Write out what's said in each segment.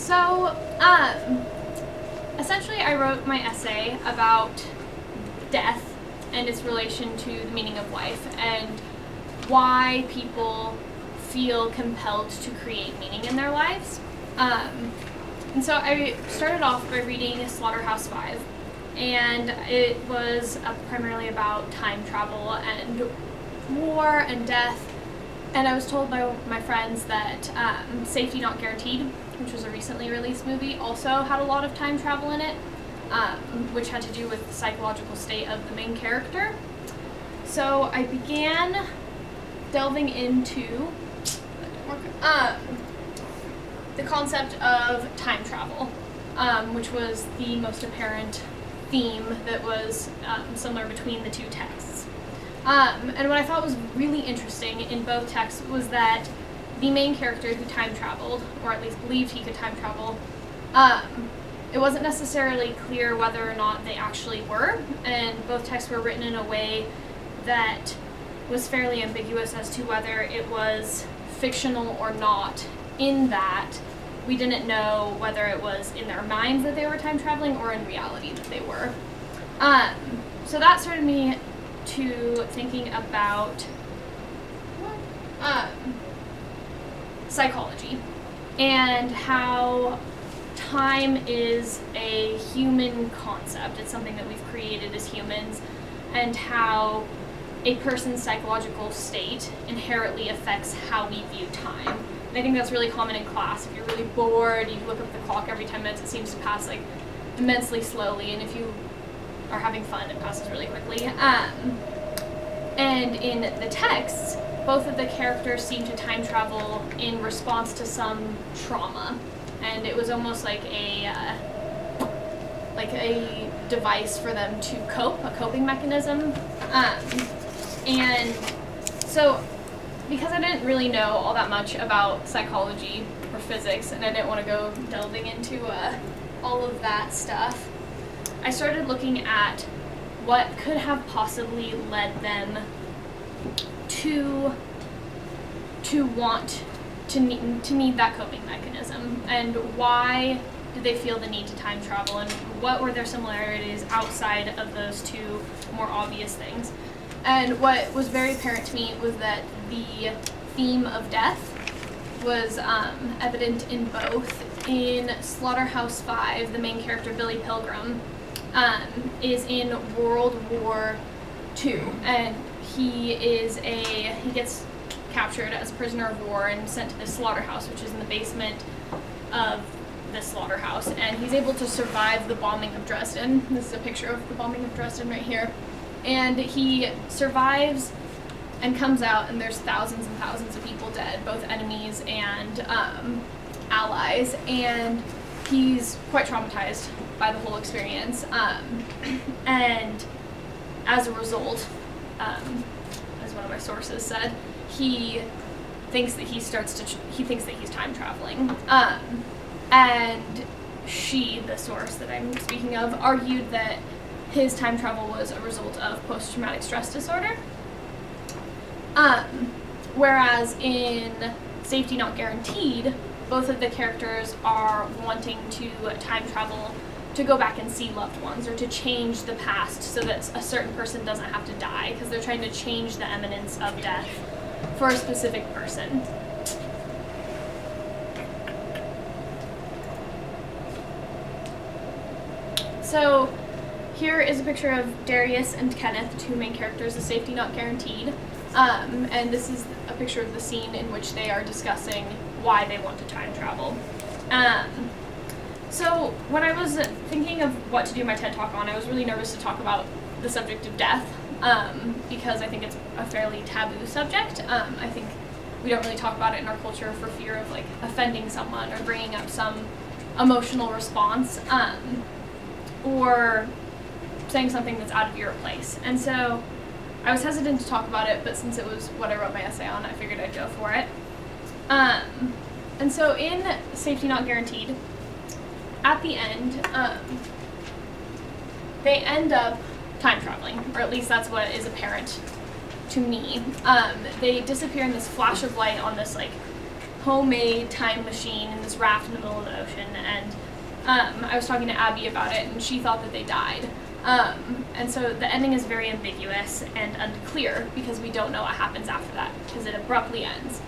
So, essentially I wrote my essay about death and its relation to the meaning of life and why people feel compelled to create meaning in their lives. And so I started off by reading Slaughterhouse-Five, and it was primarily about time travel and war and death. And I was told by my friends that Safety Not Guaranteed, which was a recently released movie, also had a lot of time travel in it, which had to do with the psychological state of the main character. So I began delving into the concept of time travel, which was the most apparent theme that was similar between the two texts. And what I thought was really interesting in both texts was that the main character who time traveled, or at least believed he could time travel, it wasn't necessarily clear whether or not they actually were, and both texts were written in a way that was fairly ambiguous as to whether it was fictional or not, in that we didn't know whether it was in their minds that they were time traveling or in reality that they were. So that started me to thinking about psychology and how time is a human concept. It's something that we've created as humans, and how a person's psychological state inherently affects how we view time. And I think that's really common in class. If you're really bored, you look up the clock every 10 minutes, it seems to pass like immensely slowly, and if you are having fun, it passes really quickly. And in the texts, both of the characters seem to time travel in response to some trauma, and it was almost like a device for them to cope, a coping mechanism. And so, because I didn't really know all that much about psychology or physics, and I didn't want to go delving into all of that stuff, I started looking at what could have possibly led them to want to need that coping mechanism, and why did they feel the need to time travel, and what were their similarities outside of those two more obvious things. And what was very apparent to me was that the theme of death was evident in both. In Slaughterhouse-Five, the main character, Billy Pilgrim, is in World War II, and he gets captured as a prisoner of war and sent to the slaughterhouse, which is in the basement of the slaughterhouse, and he's able to survive the bombing of Dresden. This is a picture of the bombing of Dresden right here. And he survives and comes out, and there's thousands and thousands of people dead, both enemies and allies, and he's quite traumatized by the whole experience. And as a result, as one of my sources said, he thinks that he's time traveling. And she, the source that I'm speaking of, argued that his time travel was a result of post-traumatic stress disorder. Whereas in Safety Not Guaranteed, both of the characters are wanting to time travel to go back and see loved ones, or to change the past so that a certain person doesn't have to die, because they're trying to change the imminence of death for a specific person. So here is a picture of Darius and Kenneth, the two main characters of Safety Not Guaranteed, and this is a picture of the scene in which they are discussing why they want to time travel. So when I was thinking of what to do my TED Talk on, I was really nervous to talk about the subject of death, because I think it's a fairly taboo subject. I think we don't really talk about it in our culture for fear of like offending someone or bringing up some emotional response, or saying something that's out of your place. And so I was hesitant to talk about it, but since it was what I wrote my essay on, I figured I'd go for it. And so in Safety Not Guaranteed, at the end, they end up time traveling, or at least that's what is apparent to me. They disappear in this flash of light on this like homemade time machine in this raft in the middle of the ocean, and I was talking to Abby about it, and she thought that they died. And so the ending is very ambiguous and unclear because we don't know what happens after that, because it abruptly ends.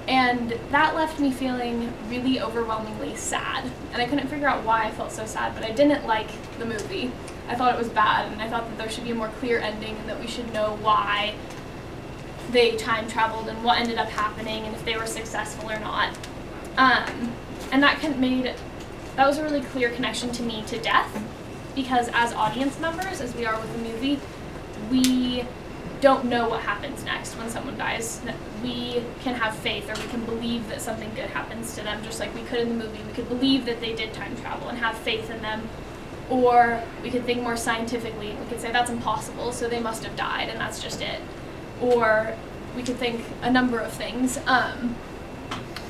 And that left me feeling really overwhelmingly sad. And I couldn't figure out why I felt so sad, but I didn't like the movie. I thought it was bad, and I thought that there should be a more clear ending and that we should know why they time traveled and what ended up happening and if they were successful or not. And that was a really clear connection to me to death, because as audience members, as we are with the movie, we don't know what happens next when someone dies. We can have faith, or we can believe that something good happens to them, just like we could in the movie. We could believe that they did time travel and have faith in them, or we could think more scientifically and we could say that's impossible, so they must have died and that's just it. Or we could think a number of things.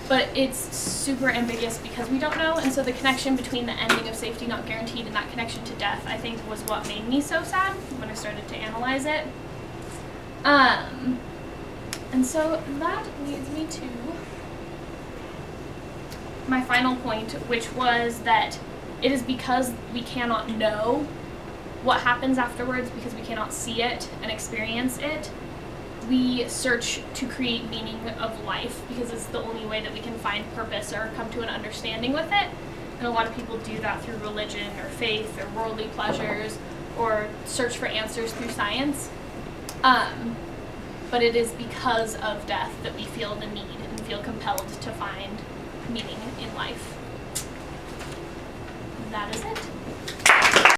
But it's super ambiguous because we don't know, and so the connection between the ending of Safety Not Guaranteed and that connection to death, I think, was what made me so sad when I started to analyze it. And so that leads me to my final point, which was that it is because we cannot know what happens afterwards, because we cannot see it and experience it, we search to create meaning of life, because it's the only way that we can find purpose or come to an understanding with it. And a lot of people do that through religion or faith or worldly pleasures, or search for answers through science. But it is because of death that we feel the need and feel compelled to find meaning in life. That is it.